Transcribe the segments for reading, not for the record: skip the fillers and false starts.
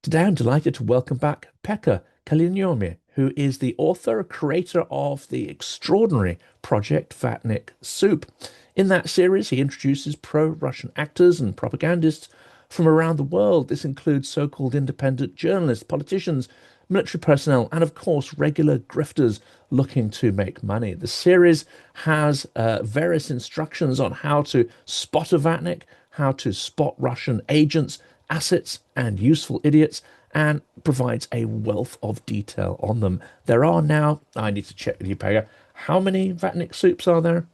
Today, I'm delighted to welcome back Pekka Kallioniemi, who is the author, creator of the extraordinary project Vatnik Soup. In that series, he introduces pro-Russian actors and propagandists from around the world. This includes so-called independent journalists, politicians, military personnel, and of course, regular grifters looking to make money. The series has various instructions on how to spot a Vatnik, how to spot Russian agents, assets, and useful idiots, and provides a wealth of detail on them. There are now, I need to check with you, Pega, how many Vatnik soups are there?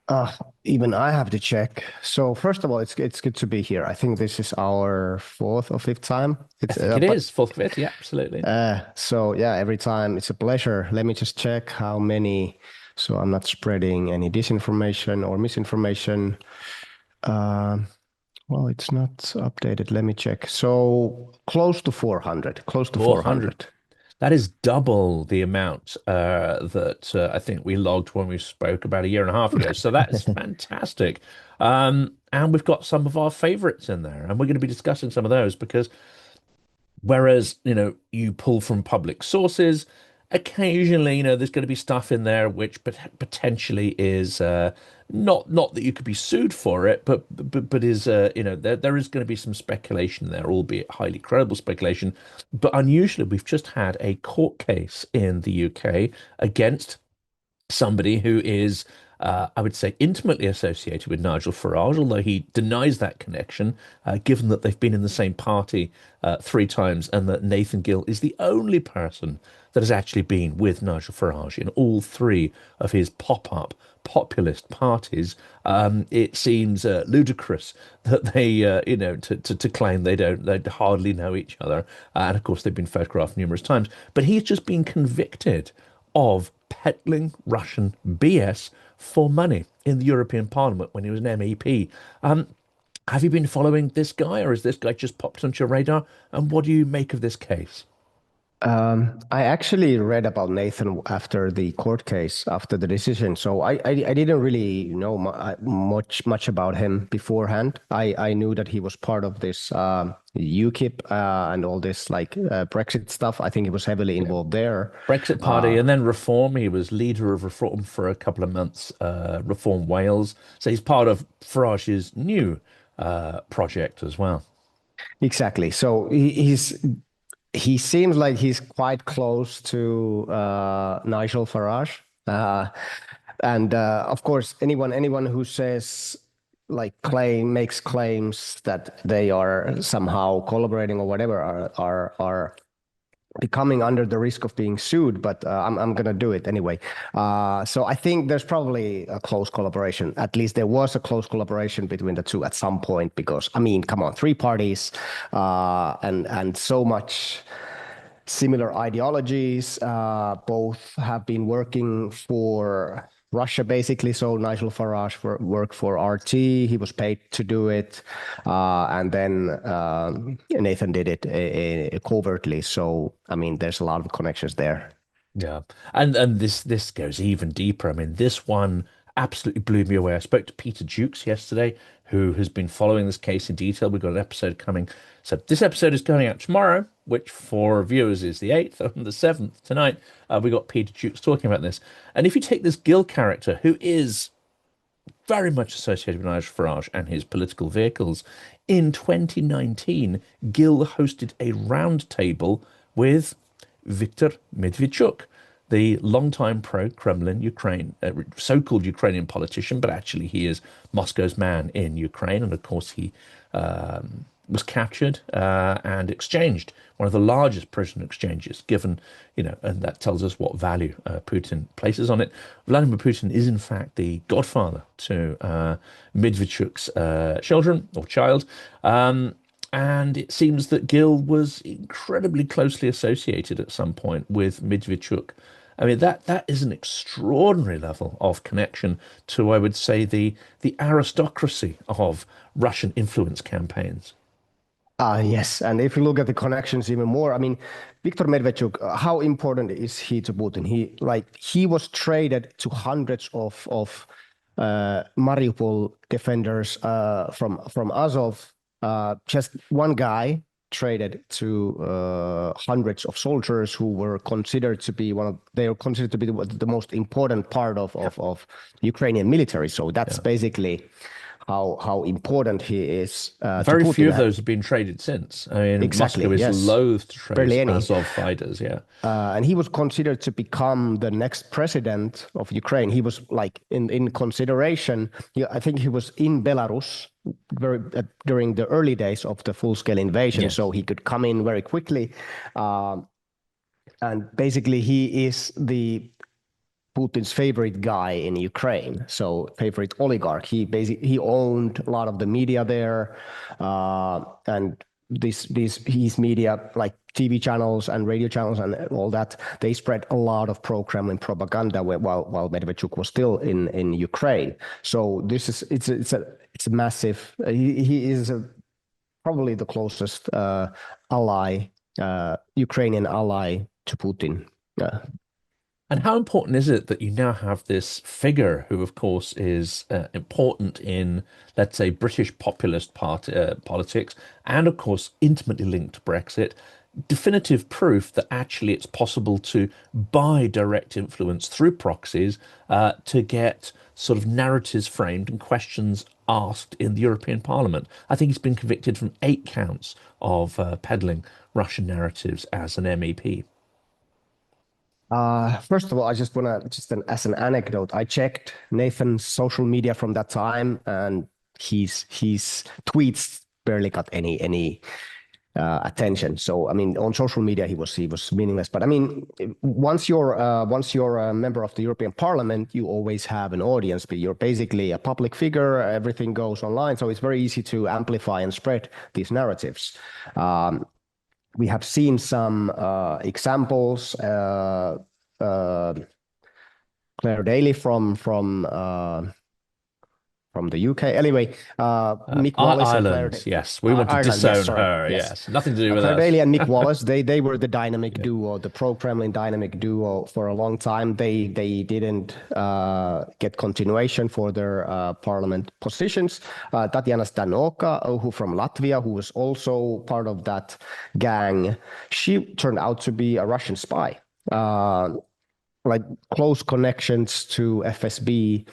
Uh, Even I have to check. So first of all, it's good to be here. I think this is our fourth or fifth time. I It's think it but is fourth fifth. Yeah, absolutely. so yeah, every time it's a pleasure. Let me just check how many, so I'm not spreading any disinformation or misinformation. Um, well, it's not updated. Let me check. So close to 400, close to 400. 400. That is double the amount that I think we logged when we spoke about a year and a half ago. So that is fantastic. And we've got some of our favorites in there, and we're going to be discussing some of those because whereas, you pull from public sources, occasionally, there's going to be stuff in there which potentially is not that you could be sued for it, but is there is going to be some speculation there, albeit highly credible speculation. But unusually, we've just had a court case in the UK against somebody who is, I would say, intimately associated with Nigel Farage, although he denies that connection, given that they've been in the same party three times and that Nathan Gill is the only person that has actually been with Nigel Farage in all three of his pop-up populist parties. It seems ludicrous that they, to claim they hardly know each other. And of course, they've been photographed numerous times. But he's just been convicted of peddling Russian BS for money in the European Parliament when he was an MEP. Have you been following this guy, or has this guy just popped onto your radar? And what do you make of this case? I actually read about Nathan after the court case, after the decision. So I didn't really know much about him beforehand. I knew that he was part of this UKIP and all this Brexit stuff. I think he was heavily Yeah. involved there. Brexit Party Uh, and then Reform. He was leader of Reform for a couple of months, Reform Wales. So he's part of Farage's new project as well. exactly. So he seems like he's quite close to Nigel Farage. And of course, anyone who says makes claims that they are somehow collaborating or whatever are becoming under the risk of being sued. But I'm gonna do it anyway. So I think there's probably a close collaboration. At least there was a close collaboration between the two at some point. Because I mean, come on, three parties and so much similar ideologies. Both have been working for Russia, basically. So Nigel Farage worked for RT. He was paid to do it, and then Nathan did it covertly. So I mean, there's a lot of connections there. Yeah. And this goes even deeper. I mean, this one absolutely blew me away. I spoke to Peter Jukes yesterday, who has been following this case in detail. We've got an episode coming. So this episode is going out tomorrow, which for viewers is the 8th, and the 7th tonight. We got Peter Jukes talking about this. And if you take this Gill character, who is very much associated with Nigel Farage and his political vehicles, in 2019, Gill hosted a roundtable with Viktor Medvedchuk, the longtime pro-Kremlin Ukraine, so-called Ukrainian politician, but actually he is Moscow's man in Ukraine, and of course he was captured and exchanged, one of the largest prison exchanges, given, and that tells us what value Putin places on it. Vladimir Putin is, in fact, the godfather to Medvedchuk's children or child. And it seems that Gill was incredibly closely associated at some point with Medvedchuk. I mean, that is an extraordinary level of connection to, I would say, the aristocracy of Russian influence campaigns. Yes, and if you look at the connections even more, I mean, Viktor Medvedchuk, how important is he to Putin? He was traded to hundreds of Mariupol defenders from Azov. Just one guy traded to hundreds of soldiers who were considered to be they were considered to be the most important part of Ukrainian military. So that's Yeah. basically how important he is to Very few of Putin. those have been traded since. I mean, Moscow Exactly, is yes. loath to trade Barely any. Azov fighters. Yeah. And he was considered to become the next president of Ukraine. He was like in consideration. I think he was in Belarus during the early days of the full-scale invasion, Yes. so he could come in very quickly. And basically, he is the Putin's favorite guy in Ukraine, so favorite oligarch. He owned a lot of the media there, and his media, like TV channels and radio channels and all that, they spread a lot of pro-Kremlin propaganda while Medvedchuk was still in Ukraine. So it's a massive. He is probably the closest ally, Ukrainian ally to Putin. And how important is it that you now have this figure who, of course, is important in, let's say, British populist politics, and, of course, intimately linked to Brexit, definitive proof that actually it's possible to buy direct influence through proxies to get sort of narratives framed and questions asked in the European Parliament. I think he's been convicted from 8 counts of peddling Russian narratives as an MEP. First of all, I just want to as an anecdote, I checked Nathan's social media from that time, and his tweets barely got any attention. So I mean, on social media, he was meaningless. But I mean, once you're a member of the European Parliament, you always have an audience. But you're basically a public figure. Everything goes online, so it's very easy to amplify and spread these narratives. We have seen some examples. Claire Daly from the UK. Anyway, Nick Wallace and Claire Ireland, yes. We want to Ireland. Yes, disown sorry. her. Yes. Yes. Nothing to do with Claire us. Daly and Nick Wallace, they were the dynamic duo, the pro-Kremlin dynamic duo for a long time. They didn't get continuation for their parliament positions. Tatiana Stanoka, who from Latvia, who was also part of that gang, she turned out to be a Russian spy. Like close connections to FSB.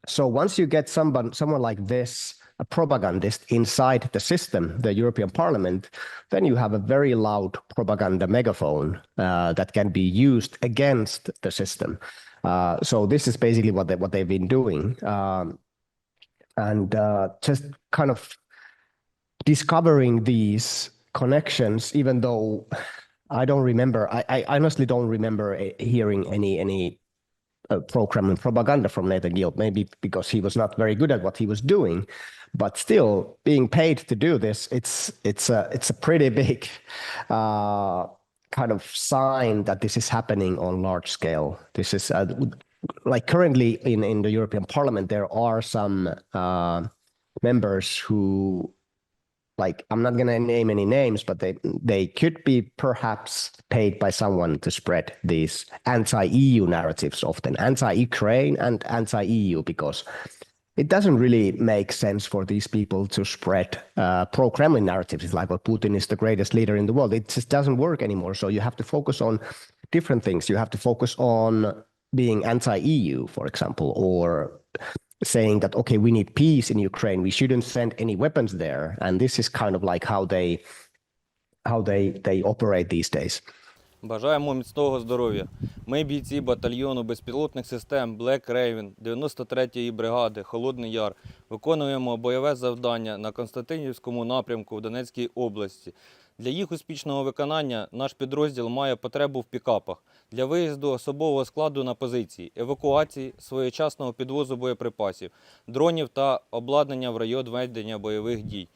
So once you get someone like this, a propagandist inside the system, the European Parliament, then you have a very loud propaganda megaphone that can be used against the system. So this is basically what they've been doing, and just kind of discovering these connections, even though I don't remember. I honestly don't remember hearing any pro-Kremlin propaganda from Nathan Gill, maybe because he was not very good at what he was doing, but still being paid to do this, it's a pretty big kind of sign that this is happening on large scale. This is like currently in the European Parliament, there are some members who, like, I'm not going to name any names, but they could be perhaps paid by someone to spread these anti-EU narratives, often anti-Ukraine and anti-EU, because it doesn't really make sense for these people to spread pro-Kremlin narratives. It's like, well, Putin is the greatest leader in the world. It just doesn't work anymore. So you have to focus on different things. You have to focus on being anti-EU, for example, or saying that, okay, we need peace in Ukraine. We shouldn't send any weapons there. And this is kind of like how they operate these days. Бажаємо міцного здоров'я. Ми бійці батальйону безпілотних систем Black Raven 93-ї бригади Холодний Яр виконуємо бойове завдання на Константинівському напрямку в Донецькій області. Для їх успішного виконання наш підрозділ має потребу в пікапах для виїзду особового складу на позиції, евакуації, своєчасного підвозу боєприпасів, дронів та обладнання в район ведення бойових дій.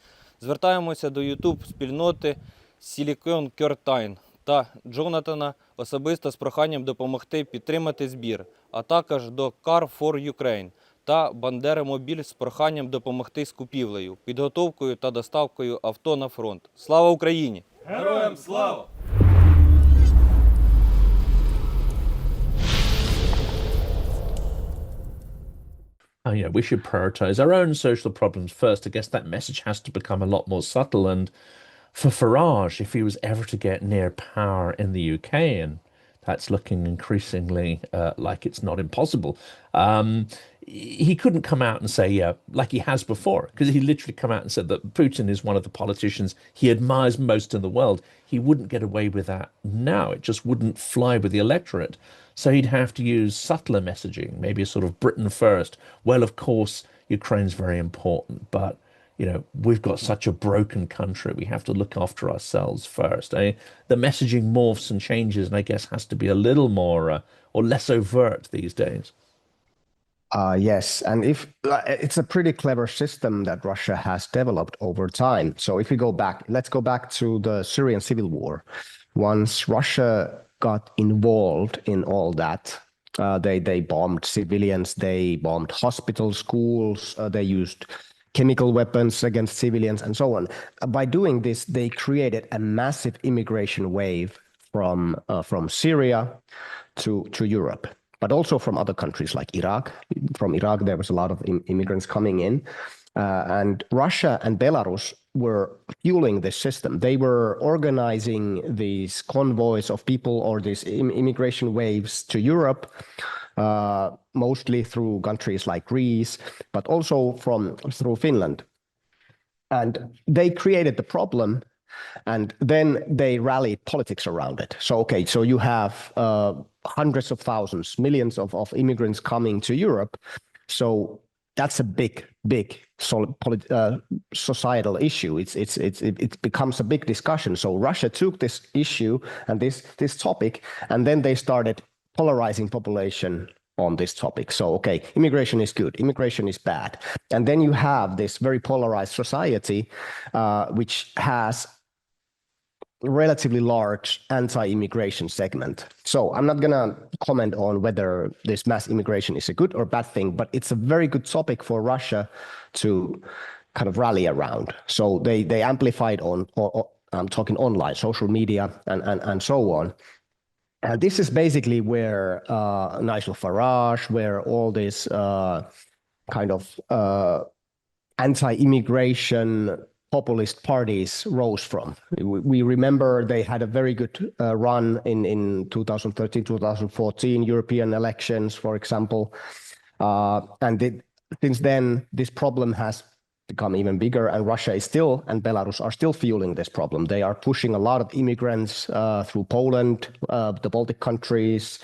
Звертаємося до YouTube-спільноти Silicon Curtain та Джонатана особисто з проханням допомогти підтримати збір, а також до Car for Ukraine та Бандера Мобіль з проханням допомогти з купівлею, підготовкою та доставкою авто на фронт. Слава Україні! Героям слава! Oh, yeah, we should prioritize our own social problems first. I guess that message has to become a lot more subtle. And for Farage, if he was ever to get near power in the UK, and that's looking increasingly like it's not impossible, he couldn't come out and say, yeah, like he has before, because he literally come out and said that Putin is one of the politicians he admires most in the world. He wouldn't get away with that now. It just wouldn't fly with the electorate. So he'd have to use subtler messaging, maybe a sort of Britain first. Well, of course, Ukraine's very important, but we've got such a broken country. We have to look after ourselves first. The messaging morphs and changes, and I guess has to be a little more or less overt these days. Yes, and if it's a pretty clever system that Russia has developed over time. So if we go back, let's go back to the Syrian civil war. Once Russia got involved in all that, they bombed civilians, they bombed hospitals, schools, they used chemical weapons against civilians, and so on. By doing this, they created a massive immigration wave from Syria to Europe, but also from other countries like Iraq. From Iraq, there was a lot of immigrants coming in. And Russia and Belarus were fueling this system. They were organizing these convoys of people or these immigration waves to Europe, mostly through countries like Greece, but also through Finland. And they created the problem, and then they rallied politics around it. So, okay, so you have hundreds of thousands, millions of immigrants coming to Europe. So that's a big societal issue. It becomes a big discussion. So Russia took this issue and this topic, and then they started polarizing population on this topic. So, okay, immigration is good, immigration is bad. And then you have this very polarized society, which has relatively large anti-immigration segment. So I'm not going to comment on whether this mass immigration is a good or bad thing, but it's a very good topic for Russia to kind of rally around. So they amplified on I'm talking online, social media, and so on. And this is basically where Nigel Farage, where all this kind of anti-immigration populist parties rose from. We remember they had a very good run in 2013, 2014 European elections, for example. Since then, this problem has become even bigger, and Russia is still, and Belarus are still fueling this problem. They are pushing a lot of immigrants through Poland, the Baltic countries.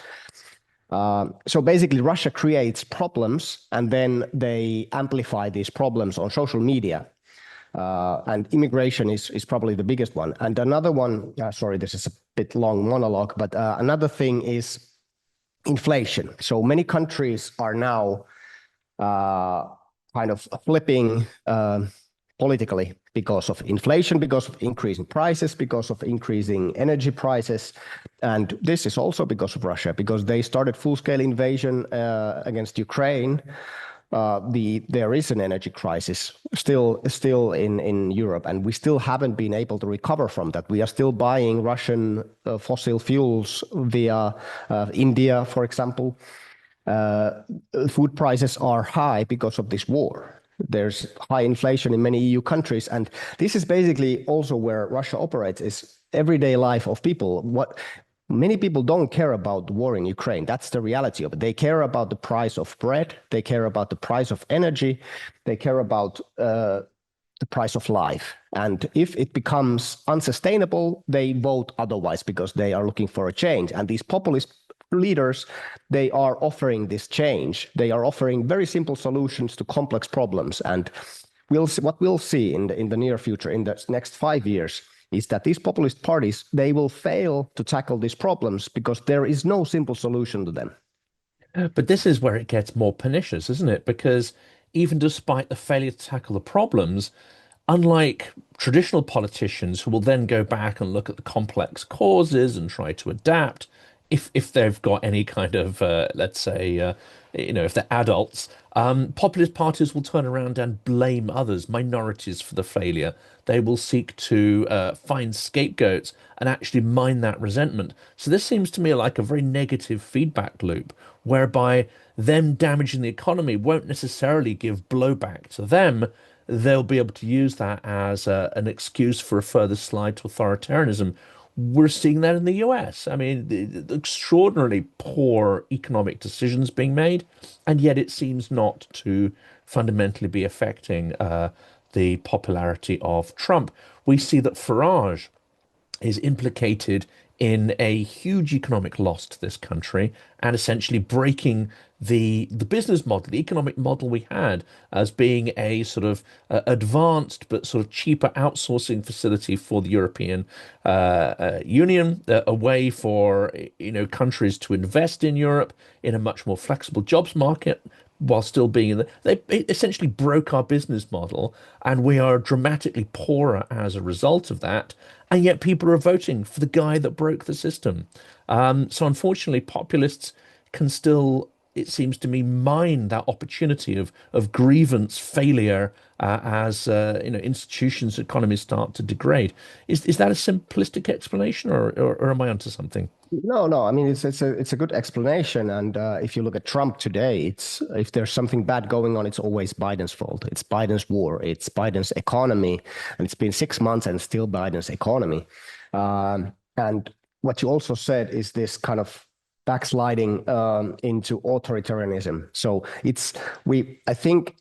So basically, Russia creates problems, and then they amplify these problems on social media. And immigration is probably the biggest one. And another one, sorry, this is a bit long monologue, but another thing is inflation. So many countries are now kind of flipping politically because of inflation, because of increasing prices, because of increasing energy prices. And this is also because of Russia, because they started full-scale invasion against Ukraine. There is an energy crisis still in Europe, and we still haven't been able to recover from that. We are still buying Russian fossil fuels via India, for example. Food prices are high because of this war. There's high inflation in many EU countries, and this is basically also where Russia operates, is everyday life of people. What many people don't care about the war in Ukraine. That's the reality of it. They care about the price of bread. They care about the price of energy. They care about the price of life. And if it becomes unsustainable, they vote otherwise because they are looking for a change. And these populist leaders, they are offering this change. They are offering very simple solutions to complex problems. And what we'll see in the near future, in the next 5 years, is that these populist parties, they will fail to tackle these problems because there is no simple solution to them. But this is where it gets more pernicious, isn't it? Because even despite the failure to tackle the problems, unlike traditional politicians who will then go back and look at the complex causes and try to adapt, if they've got any kind of, let's say, if they're adults, populist parties will turn around and blame others, minorities, for the failure. They will seek to find scapegoats and actually mine that resentment. So this seems to me like a very negative feedback loop, whereby them damaging the economy won't necessarily give blowback to them. they'll be able to use that as an excuse for a further slide to authoritarianism. We're seeing that in the US. I mean, the extraordinarily poor economic decisions being made, and yet it seems not to fundamentally be affecting the popularity of Trump. We see that Farage is implicated in a huge economic loss to this country and essentially breaking the business model, the economic model we had as being a sort of advanced but sort of cheaper outsourcing facility for the European Union, a way for countries to invest in Europe in a much more flexible jobs market while still being in the they essentially broke our business model and we are dramatically poorer as a result of that, and yet people are voting for the guy that broke the system. So unfortunately populists can still, it seems to me, mine that opportunity of grievance failure as institutions, economies start to degrade. Is that a simplistic explanation, or am I onto something? No, no. I mean, it's a good explanation. And if you look at Trump today, it's if there's something bad going on, it's always Biden's fault. It's Biden's war. It's Biden's economy, and it's been 6 months and still Biden's economy. And what you also said is this kind of backsliding into authoritarianism. So I think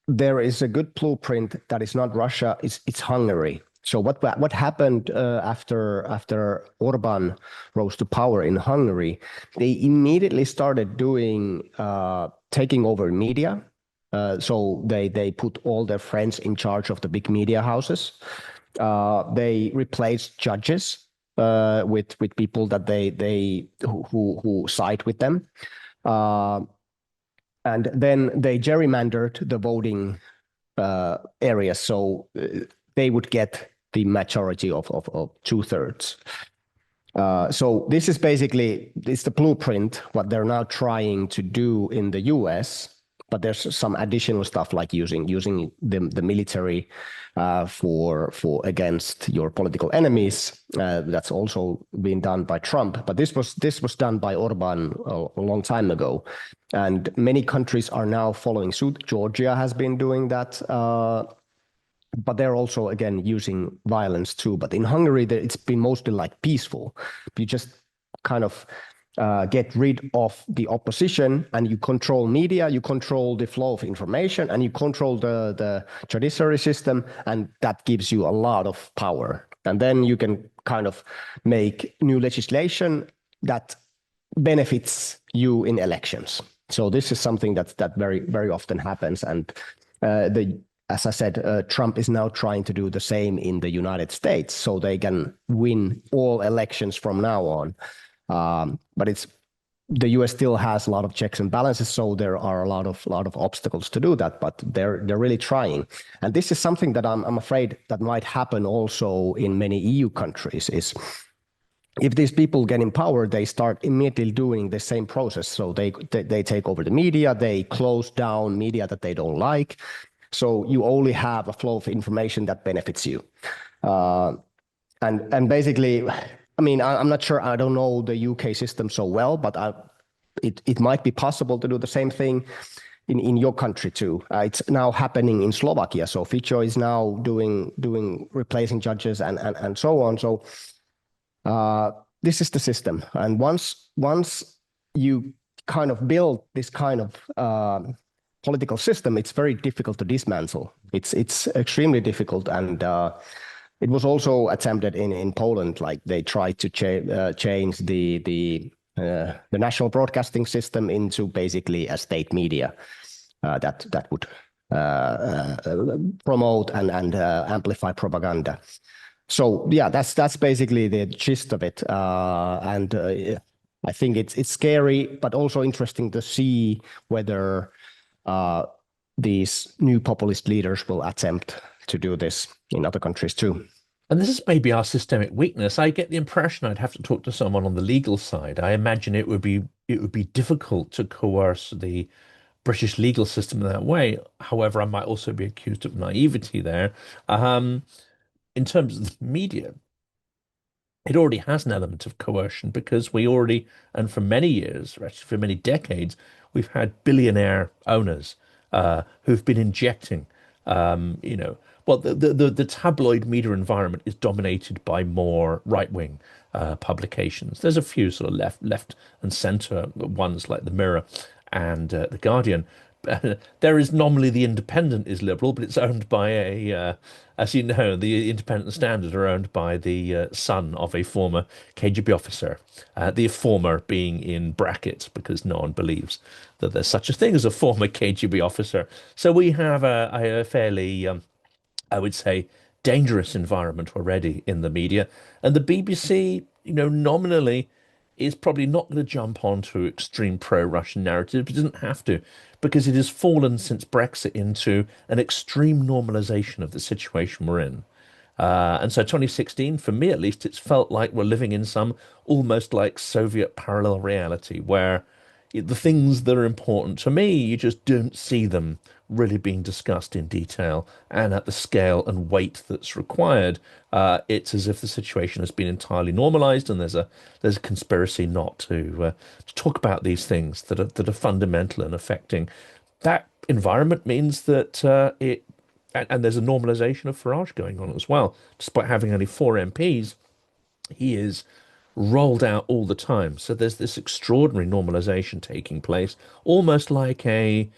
there is a good blueprint that is not Russia, it's Hungary. So what happened after Orban rose to power in Hungary? They immediately started doing taking over media. So they put all their friends in charge of the big media houses. They replaced judges with people that who side with them. And then they gerrymandered the voting areas, so they would get the majority of 2/3. So this is basically, it's the blueprint, what they're now trying to do in the US, but there's some additional stuff like using the military for against your political enemies. That's also been done by Trump, but this was done by Orban a long time ago, and many countries are now following suit. Georgia has been doing that. But they're also, again, using violence too. But in Hungary, it's been mostly like peaceful. You just kind of get rid of the opposition and you control media, you control the flow of information, and you control the judiciary system, and that gives you a lot of power. And then you can kind of make new legislation that benefits you in elections. So this is something that very, very often happens. And as I said, Trump is now trying to do the same in the United States, so they can win all elections from now on. But the US still has a lot of checks and balances, so there are a lot of obstacles to do that. But they're really trying, and this is something that I'm afraid that might happen also in many EU countries. Is if these people get in power, they start immediately doing the same process. So they take over the media, they close down media that they don't like. So you only have a flow of information that benefits you. And basically, I mean, I'm not sure, I don't know the UK system so well, but it might be possible to do the same thing in your country too. It's now happening in Slovakia. So Fico is now doing replacing judges and so on. So this is the system. And once you kind of build this kind of political system, it's very difficult to dismantle. It's extremely difficult, and it was also attempted in Poland. Like they tried to change the national broadcasting system into basically a state media that would promote and amplify propaganda. So yeah, that's basically the gist of it, and I think it's scary, but also interesting to see whether these new populist leaders will attempt to do this in other countries too. And this is maybe our systemic weakness. I get the impression I'd have to talk to someone on the legal side. I imagine it would be difficult to coerce the British legal system in that way. However, I might also be accused of naivety there. In terms of the media, it already has an element of coercion because we already, and for many years, or actually for many decades, we've had billionaire owners who've been injecting You know, well, the tabloid media environment is dominated by more right-wing publications. There's a few sort of left and centre ones like the Mirror and the Guardian. There is nominally the Independent is liberal, but it's owned by as you know, the Independent and Standard are owned by the son of a former KGB officer. The former being in brackets because no one believes that there's such a thing as a former KGB officer. So we have a fairly I would say, dangerous environment already in the media. And the BBC, you know, nominally is probably not going to jump onto extreme pro-Russian narrative. It doesn't have to, because it has fallen since Brexit into an extreme normalization of the situation we're in. And so 2016, for me at least, it's felt like we're living in some almost like Soviet parallel reality where the things that are important to me, you just don't see them really being discussed in detail and at the scale and weight that's required. It's as if the situation has been entirely normalized, and there's a conspiracy not to talk about these things that are fundamental and affecting. That environment means that and there's a normalization of Farage going on as well. Despite having only four MPs, he is rolled out all the time. So there's this extraordinary normalization taking place, almost like I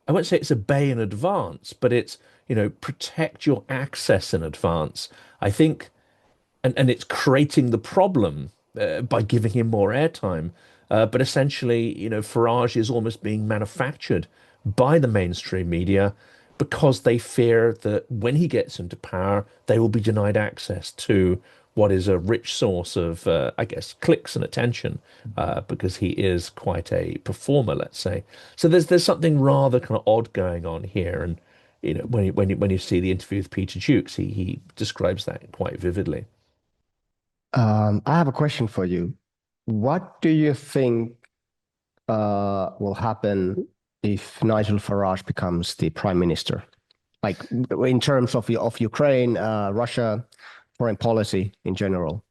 won't say it's a bay in advance, but it's, you know, protect your access in advance. I think, and it's creating the problem by giving him more airtime. But essentially, you know, Farage is almost being manufactured by the mainstream media because they fear that when he gets into power, they will be denied access to what is a rich source of, I guess, clicks and attention, because he is quite a performer, let's say. So there's something rather kind of odd going on here, and you know, when you see the interview with Peter Jukes, he describes that quite vividly. I have a question for you. What do you think will happen if Nigel Farage becomes the prime minister? Like in terms of Ukraine, Russia, foreign policy in general.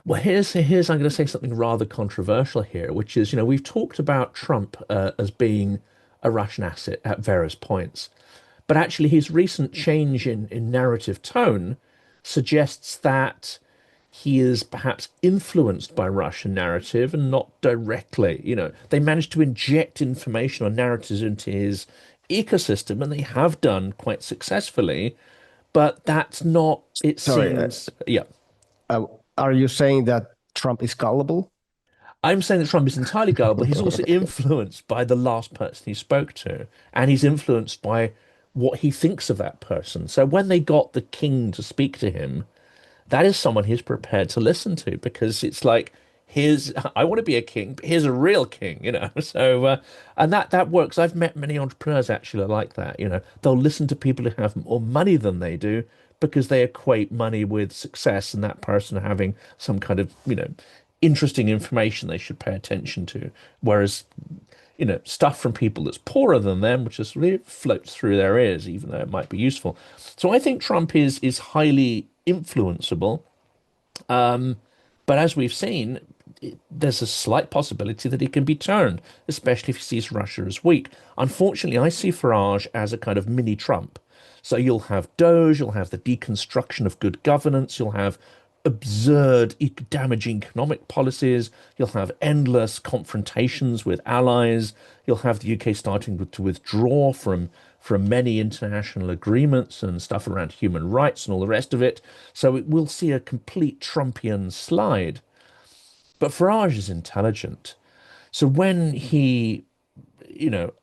Well, here's I'm going to say something rather controversial here, which is, you know, we've talked about Trump as being a Russian asset at various points, but actually his recent change in narrative tone suggests that he is perhaps influenced by Russian narrative and not directly. You know, they managed to inject information or narratives into his ecosystem, and they have done quite successfully, but that's not, it Sorry, seems, yeah. uh, are you saying that Trump is gullible? I'm saying that Trump is entirely gullible. He's also influenced by the last person he spoke to, and he's influenced by what he thinks of that person. So when they got the king to speak to him, that is someone he's prepared to listen to because it's like, here's, I want to be a king, but here's a real king, you know. So, and that works. I've met many entrepreneurs actually like that, you know. They'll listen to people who have more money than they do because they equate money with success and that person having some kind of, you know, interesting information they should pay attention to. Whereas, you know, stuff from people that's poorer than them, which just really floats through their ears, even though it might be useful. So I think Trump is highly influenceable. Um, but as we've seen, there's a slight possibility that he can be turned, especially if he sees Russia as weak. Unfortunately, I see Farage as a kind of mini Trump. So you'll have Doge, you'll have the deconstruction of good governance, you'll have absurd, damaging economic policies, you'll have endless confrontations with allies, you'll have the UK starting to withdraw from many international agreements and stuff around human rights and all the rest of it. So we'll see a complete Trumpian slide. But Farage is intelligent. So when he, you know,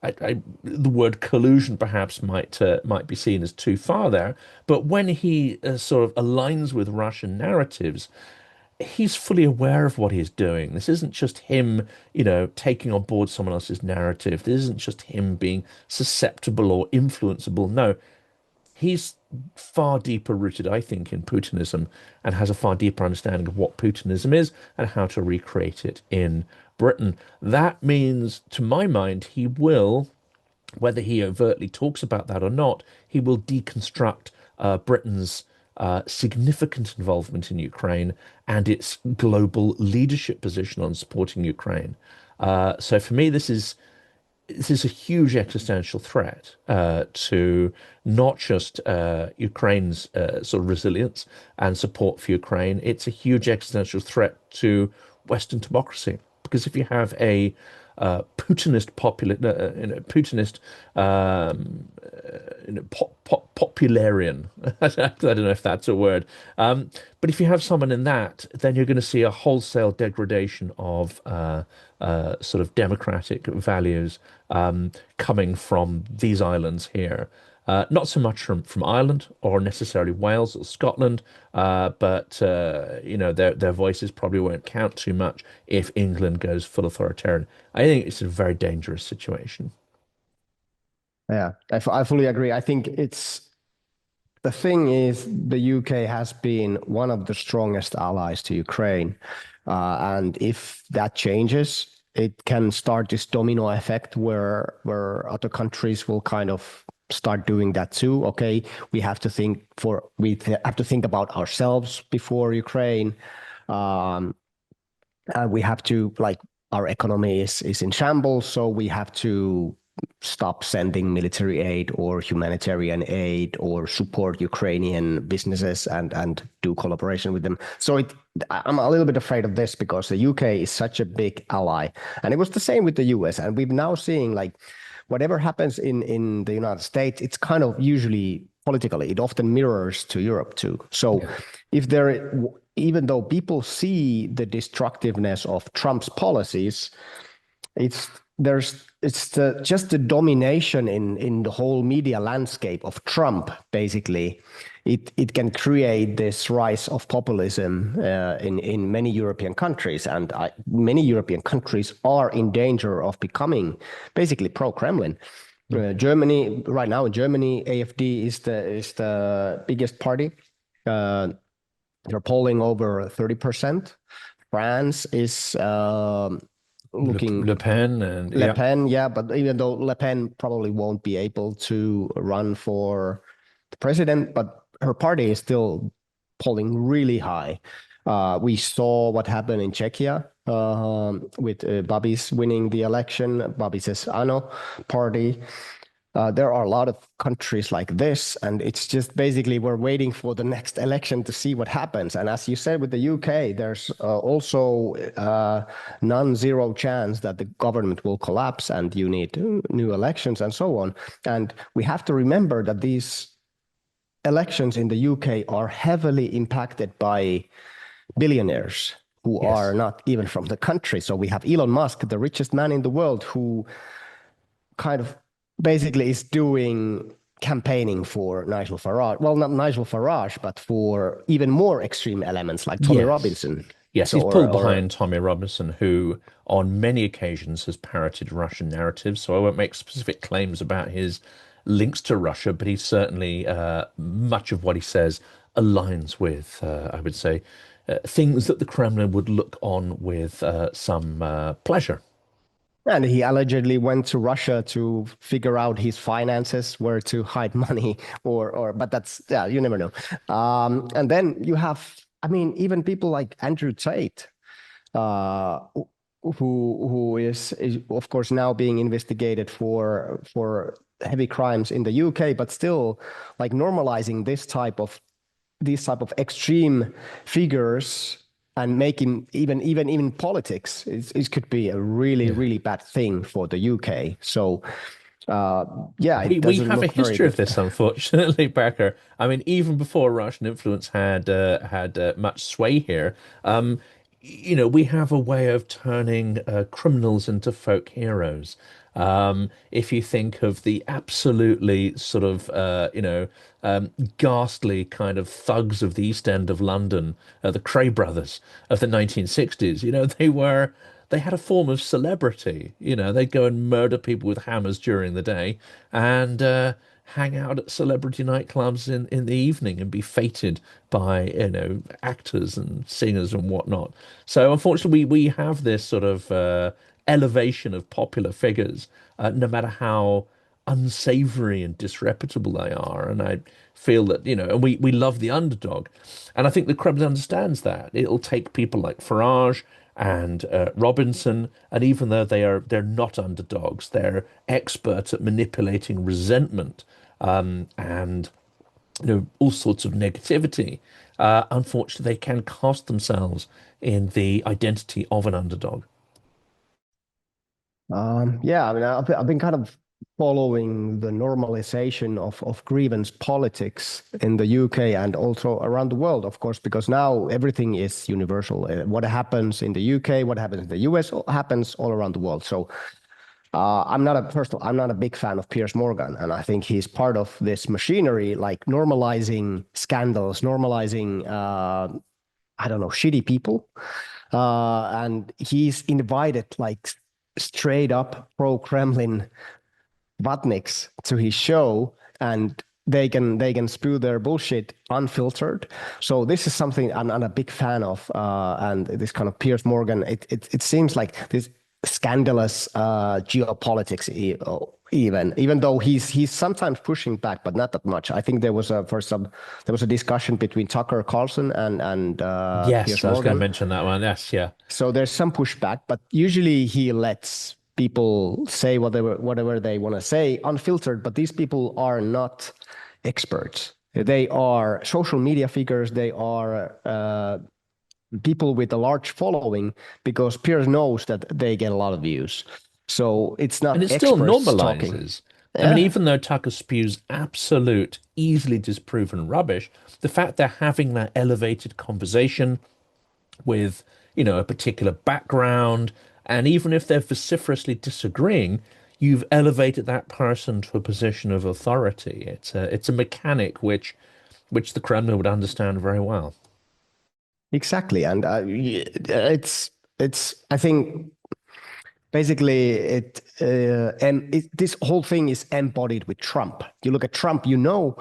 the word collusion perhaps might be seen as too far there, but when he sort of aligns with Russian narratives, he's fully aware of what he's doing. This isn't just him, you know, taking on board someone else's narrative. This isn't just him being susceptible or influenceable. No, he's far deeper rooted, I think, in Putinism and has a far deeper understanding of what Putinism is and how to recreate it in Britain. That means, to my mind, he will, whether he overtly talks about that or not, he will deconstruct Britain's significant involvement in Ukraine and its global leadership position on supporting Ukraine. So for me, this is this is a huge existential threat to not just Ukraine's sort of resilience and support for Ukraine. It's a huge existential threat to Western democracy because if you have a Putinist Putinist popularian, I don't know if that's a word, but if you have someone in that, then you're going to see a wholesale degradation of sort of democratic values coming from these islands here. Not so much from Ireland or necessarily Wales or Scotland, but their voices probably won't count too much if England goes full authoritarian. I think it's a very dangerous situation. Yeah, I fully agree. I think it's the thing is the UK has been one of the strongest allies to Ukraine, and if that changes, it can start this domino effect where other countries will kind of start doing that too. Okay, we have to think about ourselves before Ukraine. Um, we have to like our economy is in shambles, so we have to stop sending military aid or humanitarian aid or support Ukrainian businesses and do collaboration with them. So I'm a little bit afraid of this because the UK is such a big ally, and it was the same with the US, and we've now seeing like whatever happens in the United States, it's kind of usually politically, it often mirrors to Europe too. So Yeah. if there, even though people see the destructiveness of Trump's policies, it's just the domination in the whole media landscape of Trump. Basically, it can create this rise of populism in many European countries, and many European countries are in danger of becoming basically pro-Kremlin. Germany right now in Germany, AfD is the biggest party. Uh, they're polling over 30%. France is looking Le Pen and Le yeah, Pen, yeah, but even though Le Pen probably won't be able to run for the president, but her party is still polling really high. We saw what happened in Czechia with Babiš winning the election, Babiš's ANO party. There are a lot of countries like this, and it's just basically we're waiting for the next election to see what happens. And as you said with the UK, there's also non-zero chance that the government will collapse and you need new elections and so on. And we have to remember that these elections in the UK are heavily impacted by billionaires who are yes, not even from the country. So we have Elon Musk, the richest man in the world, who kind of basically is doing campaigning for Nigel Farage. Well, not Nigel Farage, but for even more extreme elements like Tommy yes, Robinson. yes. So, He's pulled or behind Tommy Robinson, who on many occasions has parroted Russian narratives. So I won't make specific claims about his links to Russia, but he certainly much of what he says aligns with, I would say, things that the Kremlin would look on with some pleasure. and he allegedly went to Russia to figure out his finances, where to hide money, but that's yeah, you never know. And then you have, I mean, even people like Andrew Tate, uh, who is of course now being investigated for heavy crimes in the UK, but still like normalizing these type of extreme figures and making even politics it could be a really Yeah. really bad thing for the UK. So uh, yeah, it We doesn't have a look very history of good. this, unfortunately, Becker. I mean, even before Russian influence had much sway here, we have a way of turning criminals into folk heroes. If you think of the absolutely sort of ghastly kind of thugs of the East End of London, the Cray brothers of the 1960s, they had a form of celebrity. They'd go and murder people with hammers during the day and hang out at celebrity nightclubs in the evening and be feted by, actors and singers and whatnot. So unfortunately, we have this sort of elevation of popular figures, no matter how unsavory and disreputable they are. And I feel that, and we love the underdog. And I think the Kremlin understands that. It'll take people like Farage and Robinson. And even though they're not underdogs, they're experts at manipulating resentment and all sorts of negativity. Unfortunately, they can cast themselves in the identity of an underdog. Yeah, I mean, I've been kind of following the normalization of grievance politics in the UK and also around the world, of course, because now everything is universal. What happens in the UK, what happens in the US, happens all around the world. So I'm not a big fan of Piers Morgan, and I think he's part of this machinery, like normalizing scandals, normalizing I don't know, shitty people. And he's invited like straight up pro Kremlin Vatniks to his show, and they can spew their bullshit unfiltered. So this is something I'm not a big fan of, and this kind of Piers Morgan. It seems like this scandalous geopolitics. Even though he's sometimes pushing back, but not that much. I think there was a discussion between Tucker Carlson and Yes, Piers I was going to Morgan, mention that one. Yes, yeah. so there's some pushback, but usually he lets people say whatever they want to say unfiltered. But these people are not experts. They are social media figures. They are people with a large following because Piers knows that they get a lot of views. So it's And not it still experts talking. normalizes. I mean, Yeah, even though Tucker spews absolute, easily disproven rubbish, the fact they're having that elevated conversation with, a particular background, and even if they're vociferously disagreeing, you've elevated that person to a position of authority. It's a mechanic which the Kremlin would understand very well. exactly. And it's I think basically this whole thing is embodied with Trump. You look at Trump, you know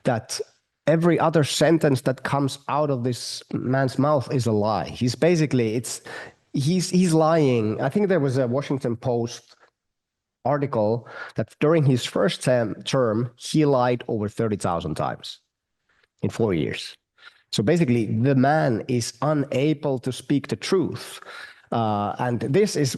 that every other sentence that comes out of this man's mouth is a lie. He's lying. I think there was a Washington Post article that during his first term he lied over 30,000 times in 4 years. So basically, the man is unable to speak the truth, and this is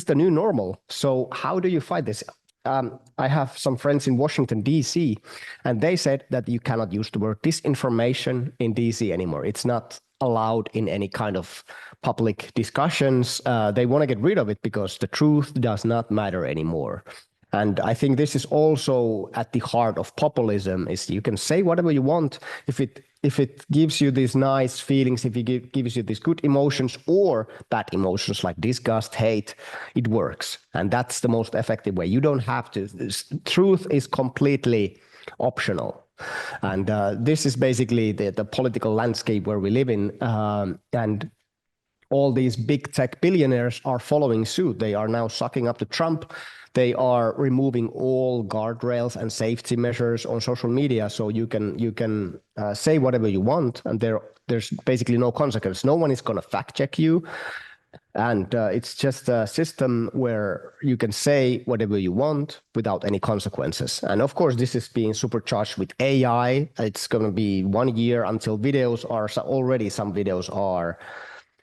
the new normal. So how do you fight this? I have some friends in Washington D.C., and they said that you cannot use the word disinformation in D.C. anymore. It's not allowed in any kind of public discussions. They want to get rid of it because the truth does not matter anymore. And I think this is also at the heart of populism: is you can say whatever you want if it gives you these nice feelings, if it gives you these good emotions or bad emotions like disgust, hate, it works. And that's the most effective way. You don't have to. Truth is completely optional. And this is basically the political landscape where we live in. And all these big tech billionaires are following suit. They are now sucking up to Trump. They are removing all guardrails and safety measures on social media, so you can say whatever you want, and there's basically no consequence. No one is going to fact check you, and it's just a system where you can say whatever you want without any consequences. And of course, this is being supercharged with AI. It's going to be 1 year until videos are already some videos are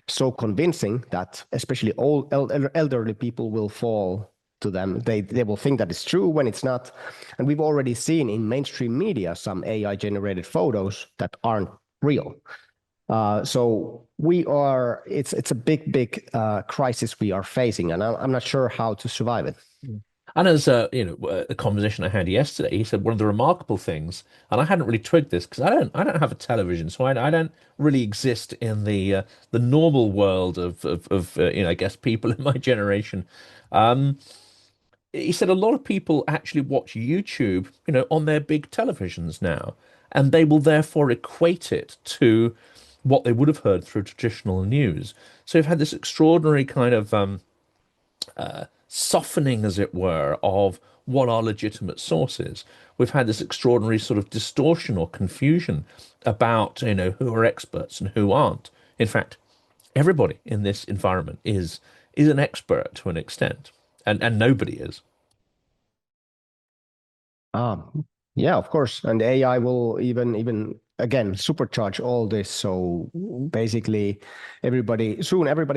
so convincing that especially old elderly people will fall to them. They will think that it's true when it's not. And we've already seen in mainstream media some AI generated photos that aren't real. So it's a big crisis we are facing, and I'm not sure how to survive it. And as a conversation I had yesterday, he said one of the remarkable things, and I hadn't really twigged this because I don't have a television, so I don't really exist in the normal world of I guess people in my generation. Um, he said a lot of people actually watch YouTube, on their big televisions now, and they will therefore equate it to what they would have heard through traditional news. So we've had this extraordinary kind of softening, as it were, of what are legitimate sources. We've had this extraordinary sort of distortion or confusion about, who are experts and who aren't. In fact, everybody in this environment is an expert to an extent, and nobody is. Yeah, of course. And AI will even again supercharge all this. So basically, everybody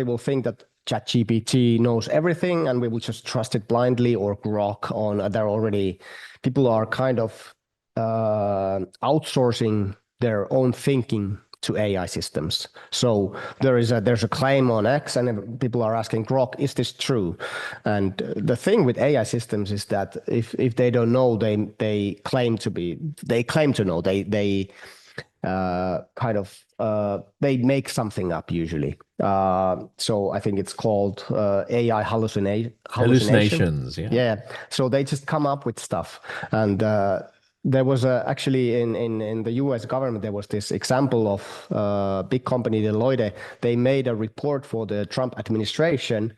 will think that ChatGPT knows everything, and we will just trust it blindly, or Grok on. They're already people are kind of outsourcing their own thinking to AI systems. So there's a claim on X, and people are asking Grok, is this true? And the thing with AI systems is that if they don't know, they claim to know. They they make something up usually. So I think it's called AI hallucination. Hallucinations, yeah. Yeah. So they just come up with stuff. And there was actually in the US government, there was this example of big company Deloitte. They made a report for the Trump administration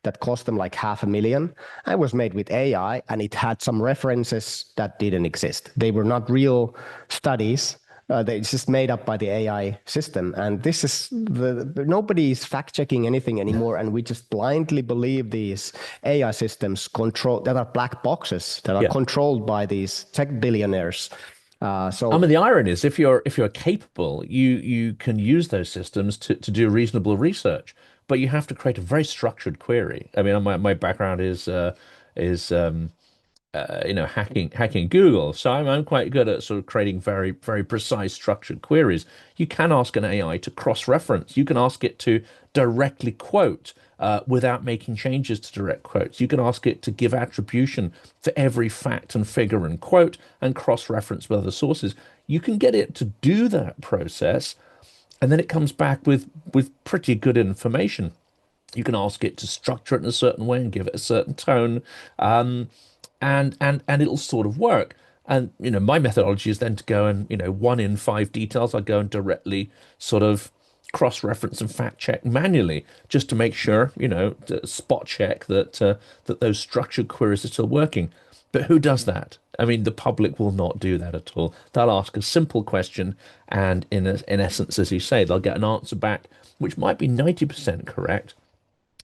that cost them like $500,000. It was made with AI, and it had some references that didn't exist. They were not real studies. They just made up by the AI system. And this is nobody is fact checking anything anymore. And we just blindly believe these AI systems that are black boxes that are controlled by these tech billionaires. I mean, the irony is if you're capable, you can use those systems to do reasonable research, but you have to create a very structured query. I mean, my background is hacking Google. So I'm quite good at sort of creating very, very precise structured queries. You can ask an AI to cross-reference. You can ask it to directly quote without making changes to direct quotes. You can ask it to give attribution for every fact and figure and quote and cross-reference with other sources. You can get it to do that process, and then it comes back with pretty good information. You can ask it to structure it in a certain way and give it a certain tone. And it'll sort of work. And my methodology is then to go and 1 in 5 details I go and directly sort of cross-reference and fact check manually just to make sure to spot check that those structured queries are still working. But who does that? I mean, the public will not do that at all. They'll ask a simple question, and in essence, as you say, they'll get an answer back which might be 90% correct.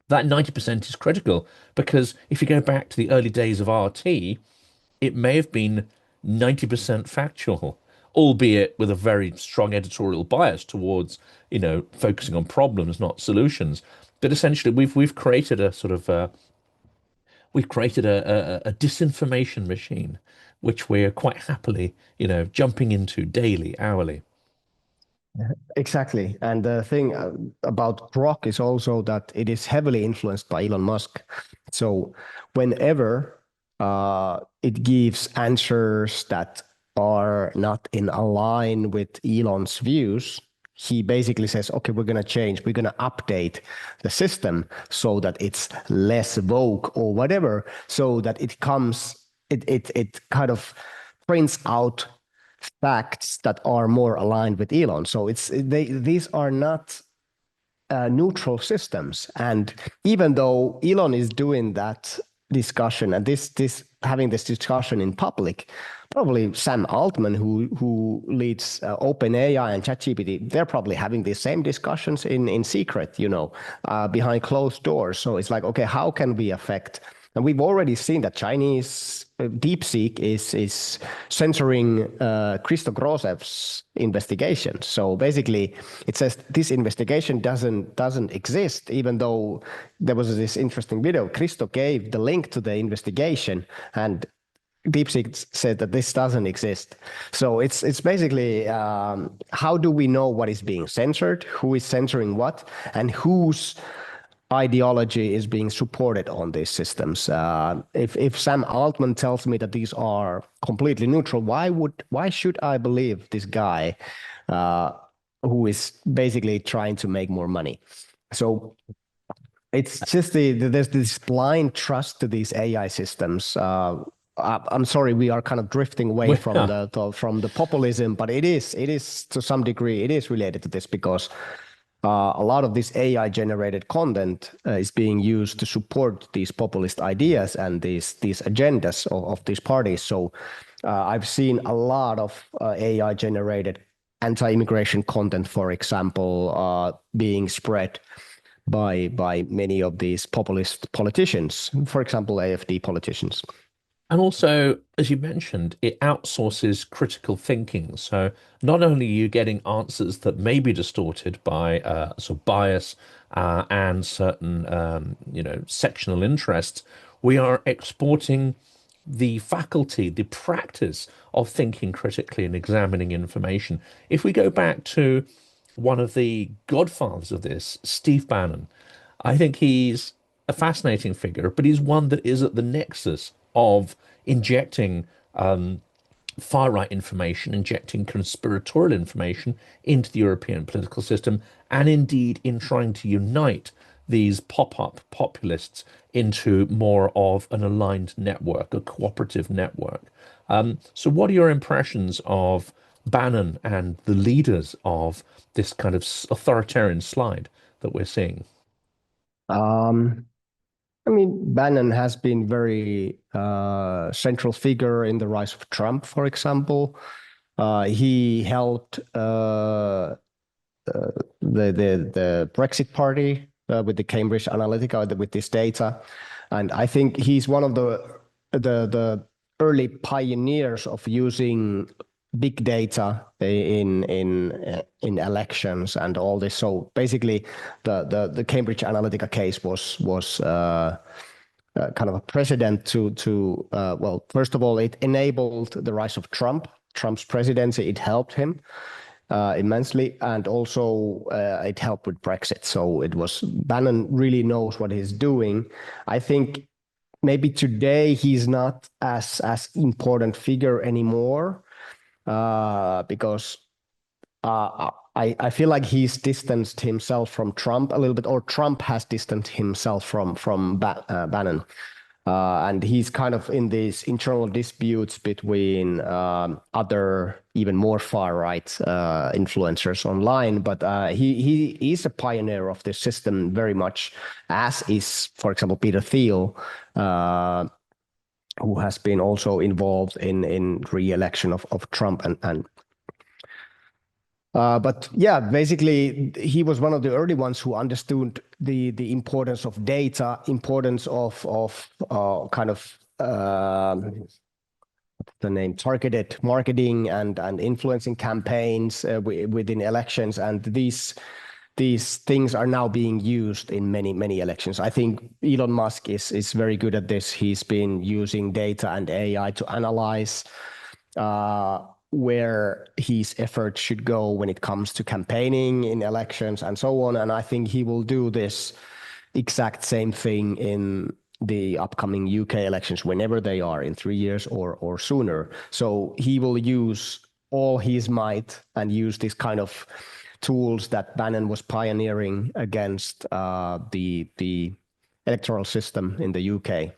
That 90% is critical because if you go back to the early days of RT, it may have been 90% factual, albeit with a very strong editorial bias towards, focusing on problems, not solutions. But essentially, we've created a sort of a disinformation machine, which we're quite happily, jumping into daily, hourly. Exactly. And the thing about Grok is also that it is heavily influenced by Elon Musk. So whenever it gives answers that are not in line with Elon's views, he basically says, okay, we're going to change, we're going to update the system so that it's less woke or whatever, so that it kind of prints out facts that are more aligned with Elon. So these are not neutral systems. And even though Elon is doing that discussion and having this discussion in public, probably Sam Altman, who leads OpenAI and ChatGPT, they're probably having the same discussions in secret, behind closed doors. So it's like, okay, how can we affect? And we've already seen that Chinese DeepSeek is censoring Christo Grozev's investigation. So basically, it says this investigation doesn't exist, even though there was this interesting video. Christo gave the link to the investigation, and DeepSeek said that this doesn't exist. So it's basically how do we know what is being censored, who is censoring what, and whose ideology is being supported on these systems. If Sam Altman tells me that these are completely neutral, why should I believe this guy who is basically trying to make more money? So it's just there's this blind trust to these AI systems. I'm sorry, we are kind of drifting away from the populism, but it is to some degree it is related to this because a lot of this AI generated content is being used to support these populist ideas and these agendas of these parties. So I've seen a lot of AI generated anti-immigration content, for example, being spread by many of these populist politicians, for example, AfD politicians. And also, as you mentioned, it outsources critical thinking. So not only are you getting answers that may be distorted by sort of bias and certain, sectional interests, we are exporting the faculty, the practice of thinking critically and examining information. If we go back to one of the godfathers of this, Steve Bannon, I think he's a fascinating figure, but he's one that is at the nexus of injecting far right information, injecting conspiratorial information into the European political system, and indeed in trying to unite these pop up populists into more of an aligned network, a cooperative network. So, what are your impressions of Bannon and the leaders of this kind of authoritarian slide that we're seeing? Um, I mean, Bannon has been very central figure in the rise of Trump, for example. He helped the Brexit Party with the Cambridge Analytica with this data, and I think he's one of the early pioneers of using big data in elections and all this. So basically, the Cambridge Analytica case was kind of a precedent to well, first of all, it enabled the rise of Trump's presidency. It helped him immensely, and also it helped with Brexit. So it was Bannon really knows what he's doing. I think maybe today he's not as important figure anymore because I feel like he's distanced himself from Trump a little bit, or Trump has distanced himself from Bannon. And he's kind of in these internal disputes between other, even more far right influencers online. But he is a pioneer of this system very much, as is, for example, Peter Thiel, who has been also involved in re-election of Trump and but yeah, basically, he was one of the early ones who understood the importance of data, importance of kind of the name targeted marketing and influencing campaigns within elections, and these things are now being used in many elections. I think Elon Musk is very good at this. He's been using data and AI to analyze where his efforts should go when it comes to campaigning in elections and so on. And I think he will do this exact same thing in the upcoming UK elections, whenever they are, in 3 years or sooner. So he will use all his might and use this kind of tools that Bannon was pioneering against the electoral system in the UK.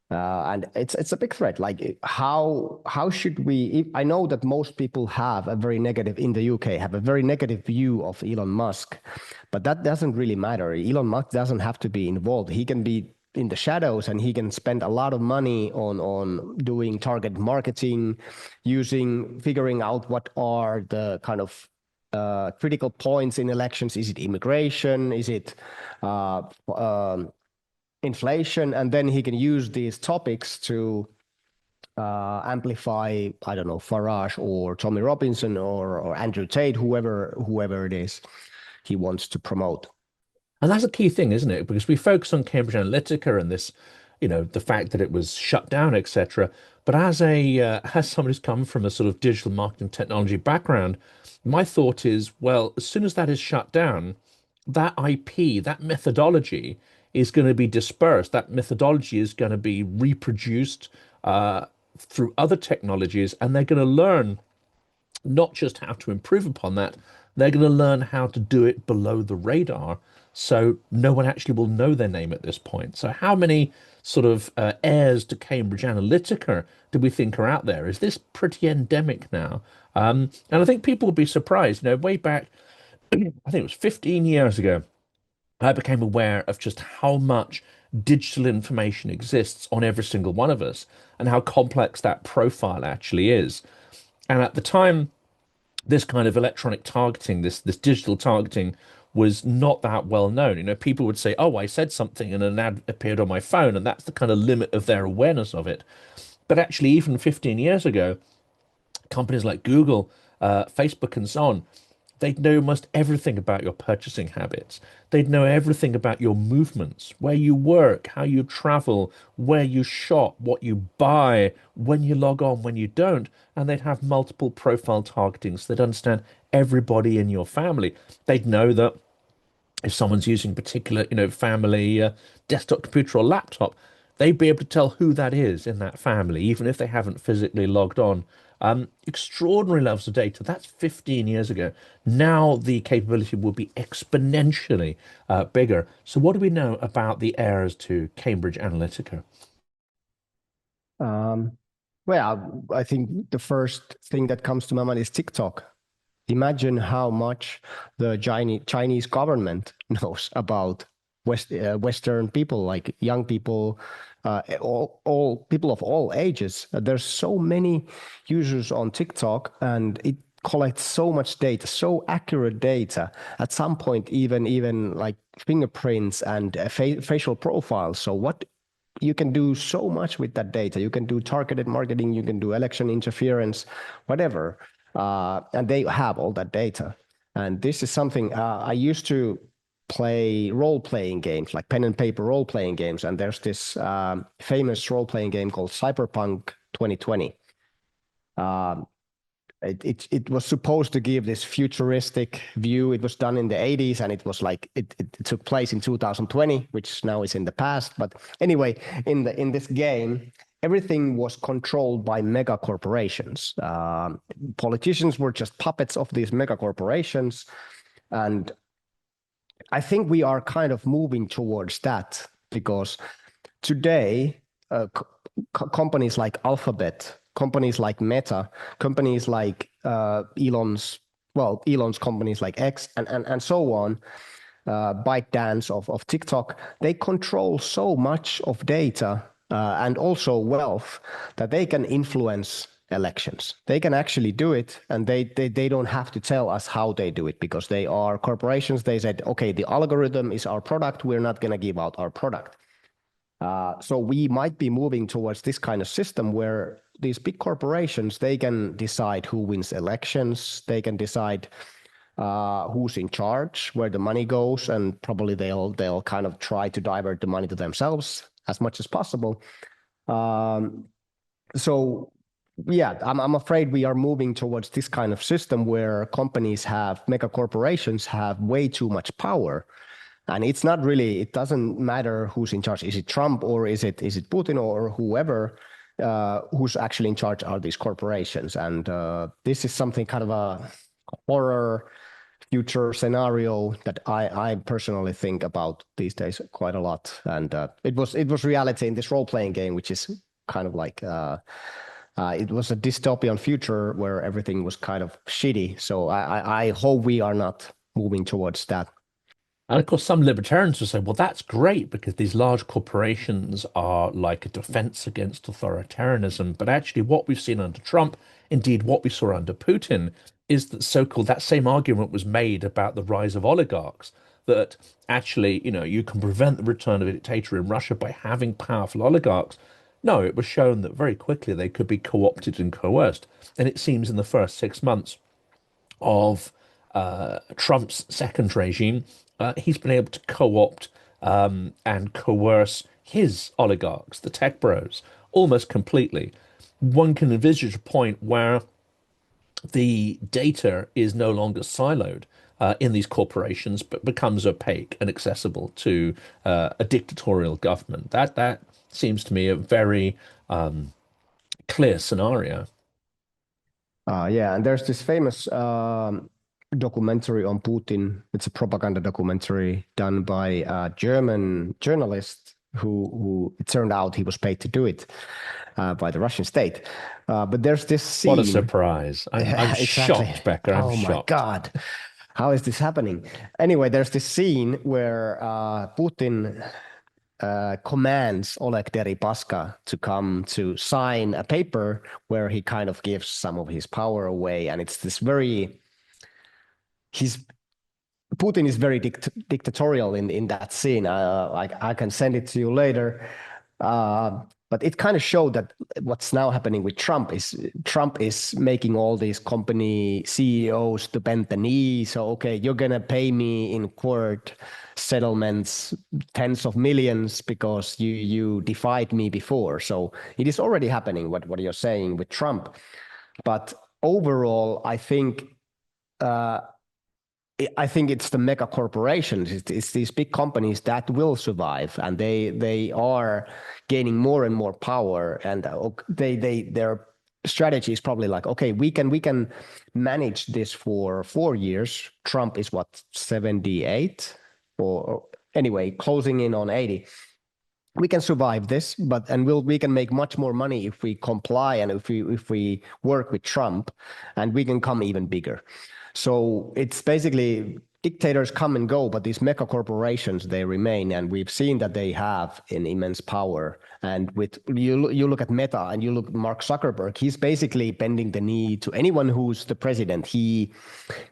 And it's a big threat. Like how should we? I know that most people have a very negative in the UK have a very negative view of Elon Musk, but that doesn't really matter. Elon Musk doesn't have to be involved. He can be in the shadows and he can spend a lot of money on doing target marketing, figuring out what are the kind of critical points in elections. Is it immigration? Is it inflation? And then he can use these topics to amplify, I don't know, Farage or Tommy Robinson or Andrew Tate, whoever it is he wants to promote. And that's a key thing, isn't it? Because we focus on Cambridge Analytica and this, the fact that it was shut down, etc. But as someone who's come from a sort of digital marketing technology background, my thought is, well, as soon as that is shut down, that IP, that methodology is going to be dispersed. That methodology is going to be reproduced through other technologies, and they're going to learn not just how to improve upon that, they're going to learn how to do it below the radar. So no one actually will know their name at this point. So how many sort of heirs to Cambridge Analytica do we think are out there? Is this pretty endemic now? And I think people will be surprised. Way back, I think it was 15 years ago, I became aware of just how much digital information exists on every single one of us and how complex that profile actually is. And at the time, this kind of electronic targeting, this digital targeting was not that well known. You know, people would say, "Oh, I said something and an ad appeared on my phone," and that's the kind of limit of their awareness of it. But actually, even 15 years ago, companies like Google, Facebook, and so on, they'd know almost everything about your purchasing habits. They'd know everything about your movements, where you work, how you travel, where you shop, what you buy, when you log on, when you don't. And they'd have multiple profile targeting, so they'd understand everybody in your family. They'd know that if someone's using a particular, family desktop computer or laptop, they'd be able to tell who that is in that family, even if they haven't physically logged on. Extraordinary levels of data. That's 15 years ago. Now the capability will be exponentially bigger. So what do we know about the heirs to Cambridge Analytica? Um, well, I think the first thing that comes to my mind is TikTok. Imagine how much the Chinese government knows about Western people, like young people, all people of all ages. There's so many users on TikTok, and it collects so much data, so accurate data. At some point, even like fingerprints and facial profiles. So what you can do so much with that data. You can do targeted marketing, you can do election interference, whatever. And they have all that data. And this is something I used to play role-playing games, like pen and paper role-playing games. And there's this famous role-playing game called Cyberpunk 2020. It was supposed to give this futuristic view. It was done in the 80s, and it was like it took place in 2020, which now is in the past. But anyway, in this game, everything was controlled by mega corporations. Politicians were just puppets of these mega corporations, and I think we are kind of moving towards that because today, companies like Alphabet, companies like Meta, companies like Elon's companies like X and so on, ByteDance of TikTok, they control so much of data and also wealth that they can influence elections. They can actually do it, and they don't have to tell us how they do it because they are corporations. They said, okay, the algorithm is our product. We're not going to give out our product. So we might be moving towards this kind of system where these big corporations, they can decide who wins elections. They can decide who's in charge, where the money goes, and probably they'll kind of try to divert the money to themselves as much as possible. So yeah, I'm afraid we are moving towards this kind of system where mega corporations have way too much power. And it's not really, it doesn't matter who's in charge. Is it Trump or is it Putin or whoever who's actually in charge are these corporations? And this is something kind of a horror future scenario that I personally think about these days quite a lot. And it was reality in this role-playing game, which is kind of like it was a dystopian future where everything was kind of shitty. So I hope we are not moving towards that. And of course, some libertarians will say, well, that's great because these large corporations are like a defense against authoritarianism. But actually, what we've seen under Trump, indeed, what we saw under Putin, is that so-called that same argument was made about the rise of oligarchs, that actually, you can prevent the return of a dictator in Russia by having powerful oligarchs. No, it was shown that very quickly they could be co-opted and coerced. And it seems in the first 6 months of Trump's second regime, he's been able to co-opt and coerce his oligarchs, the tech bros, almost completely. One can envisage a point where the data is no longer siloed in these corporations, but becomes opaque and accessible to a dictatorial government. That seems to me a very clear scenario. Yeah, and there's this famous documentary on Putin. It's a propaganda documentary done by a German journalist who it turned out he was paid to do it by the Russian state. But there's this What a scene. surprise. I'm Exactly. shocked, Pekka. I'm Oh my shocked. God. How is this happening? Anyway, there's this scene where Putin commands Oleg Deripaska to come to sign a paper where he kind of gives some of his power away. And it's this he's Putin is very dictatorial in that scene. I can send it to you later. But it kind of showed that what's now happening with Trump is making all these company CEOs to bend the knee. So, okay, you're going to pay me in court settlements, tens of millions because you defied me before. So it is already happening, what you're saying with Trump. But overall, I think it's the mega corporations. It's these big companies that will survive, and they are gaining more and more power. And their strategy is probably like, okay, we can manage this for 4 years. Trump is what, 78, or anyway, closing in on 80. We can survive this, and we can make much more money if we comply and if we work with Trump, and we can come even bigger. So it's basically dictators come and go, but these mega corporations, they remain, and we've seen that they have an immense power. And with you look at Meta and you look at Mark Zuckerberg, he's basically bending the knee to anyone who's the president. He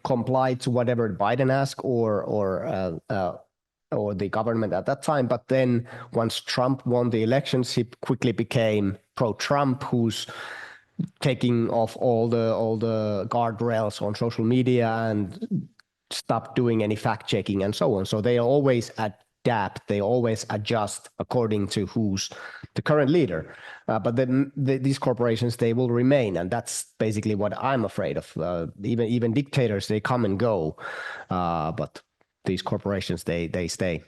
complied to whatever Biden asked or the government at that time. But then once Trump won the elections, he quickly became pro-Trump, who's taking off all the guardrails on social media and stop doing any fact checking and so on. So they always adapt, they always adjust according to who's the current leader. But then these corporations, they will remain, and that's basically what I'm afraid of. Even dictators, they come and go, but these corporations, they stay.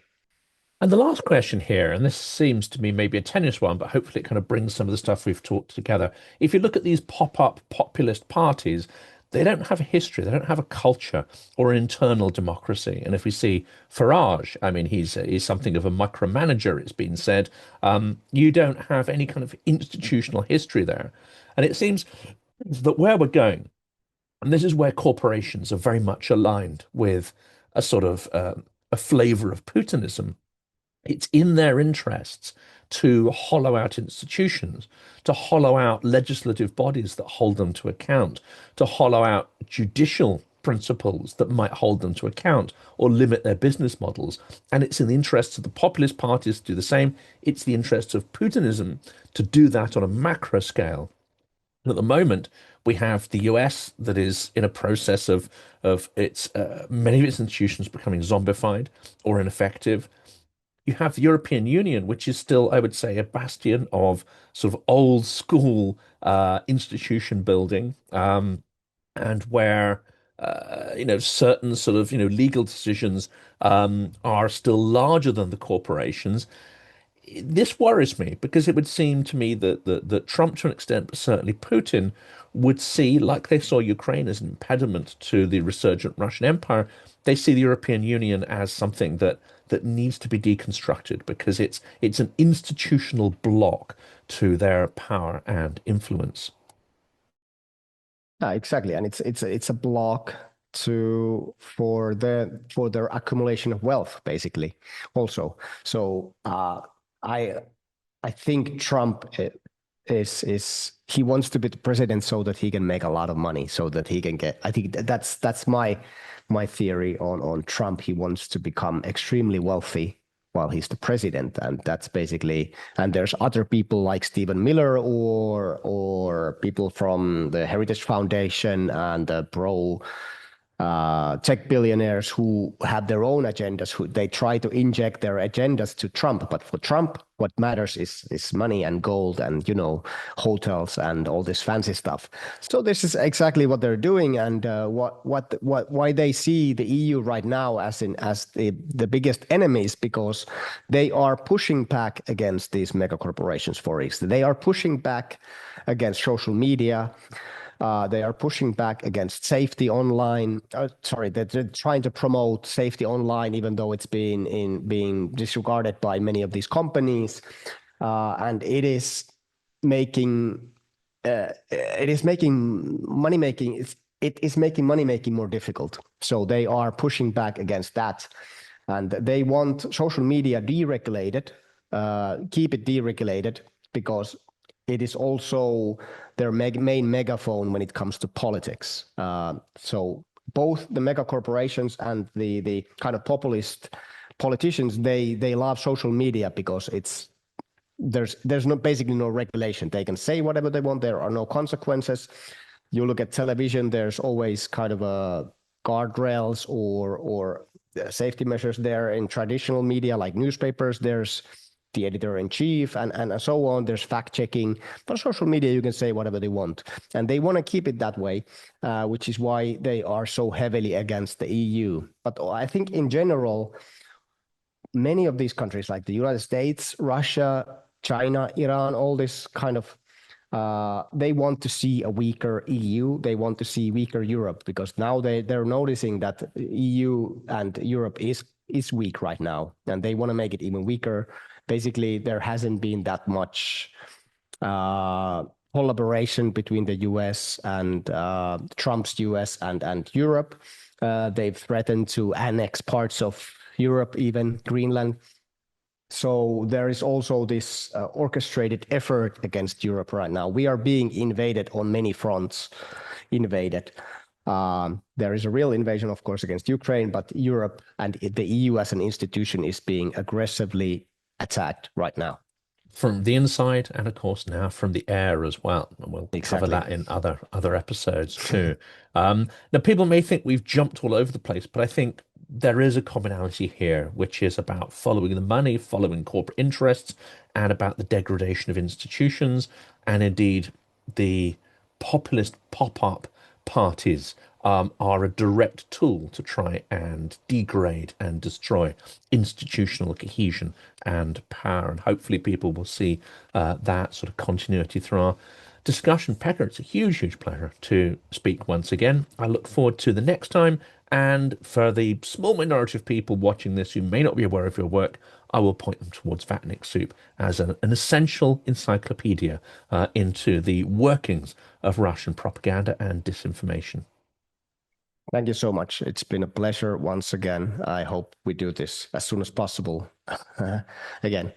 And the last question here, and this seems to me maybe a tenuous one, but hopefully it kind of brings some of the stuff we've talked together. If you look at these pop-up populist parties, they don't have a history, they don't have a culture or an internal democracy. And if we see Farage, I mean, he's something of a micromanager, it's been said. You don't have any kind of institutional history there. And it seems that where we're going, and this is where corporations are very much aligned with a sort of a flavor of Putinism. It's in their interests to hollow out institutions, to hollow out legislative bodies that hold them to account, to hollow out judicial principles that might hold them to account or limit their business models. And it's in the interests of the populist parties to do the same. It's the interests of Putinism to do that on a macro scale. And at the moment, we have the US that is in a process of its many of its institutions becoming zombified or ineffective. You have the European Union, which is still, I would say, a bastion of sort of old school institution building, and where certain sort of legal decisions are still larger than the corporations. This worries me because it would seem to me that Trump, to an extent, but certainly Putin, would see, like they saw Ukraine as an impediment to the resurgent Russian Empire, they see the European Union as something that needs to be deconstructed because it's an institutional block to their power and influence. Yeah, exactly, and it's a block for their accumulation of wealth, basically. Also, so I I think Trump is he wants to be the president so that he can make a lot of money, so that he can get. I think that's my theory on Trump. He wants to become extremely wealthy while he's the president, and that's basically. And there's other people like Stephen Miller or people from the Heritage Foundation and the pro tech billionaires who have their own agendas, who they try to inject their agendas to Trump. But for Trump, what matters is money and gold and hotels and all this fancy stuff. So this is exactly what they're doing, and why they see the EU right now as the biggest enemies, because they are pushing back against these mega corporations. For instance, they are pushing back against social media. They are pushing back against safety online. They're trying to promote safety online, even though it's being disregarded by many of these companies, and it is making money making. It is making money making more difficult. So they are pushing back against that, and they want social media deregulated, keep it deregulated, because it is also their main megaphone when it comes to politics. So both the mega corporations and the kind of populist politicians, they love social media because there's basically no regulation. They can say whatever they want. There are no consequences. You look at television, there's always kind of a guardrails or safety measures there. In traditional media like newspapers, there's the editor-in-chief and so on. There's fact-checking. But social media, you can say whatever they want. And they want to keep it that way, which is why they are so heavily against the EU. But I think in general, many of these countries like the United States, Russia, China, Iran, all this kind of they want to see a weaker EU. They want to see weaker Europe because now they're noticing that EU and Europe is weak right now, and they want to make it even weaker. Basically, there hasn't been that much collaboration between the US and Trump's US and Europe. They've threatened to annex parts of Europe, even Greenland. So there is also this orchestrated effort against Europe right now. We are being invaded on many fronts, invaded. There is a real invasion, of course, against Ukraine, but Europe and the EU as an institution is being aggressively attacked right now. From the inside and, of course, now from the air as well. And we'll cover that in other episodes too. Now, people may think we've jumped all over the place, but I think there is a commonality here, which is about following the money, following corporate interests, and about the degradation of institutions, and indeed the populist pop-up parties are a direct tool to try and degrade and destroy institutional cohesion and power. And hopefully people will see that sort of continuity through our discussion. Pekka, it's a huge, huge pleasure to speak once again. I look forward to the next time. And for the small minority of people watching this who may not be aware of your work, I will point them towards Vatnik Soup as an essential encyclopedia into the workings of Russian propaganda and disinformation. Thank you so much. It's been a pleasure once again. I hope we do this as soon as possible again.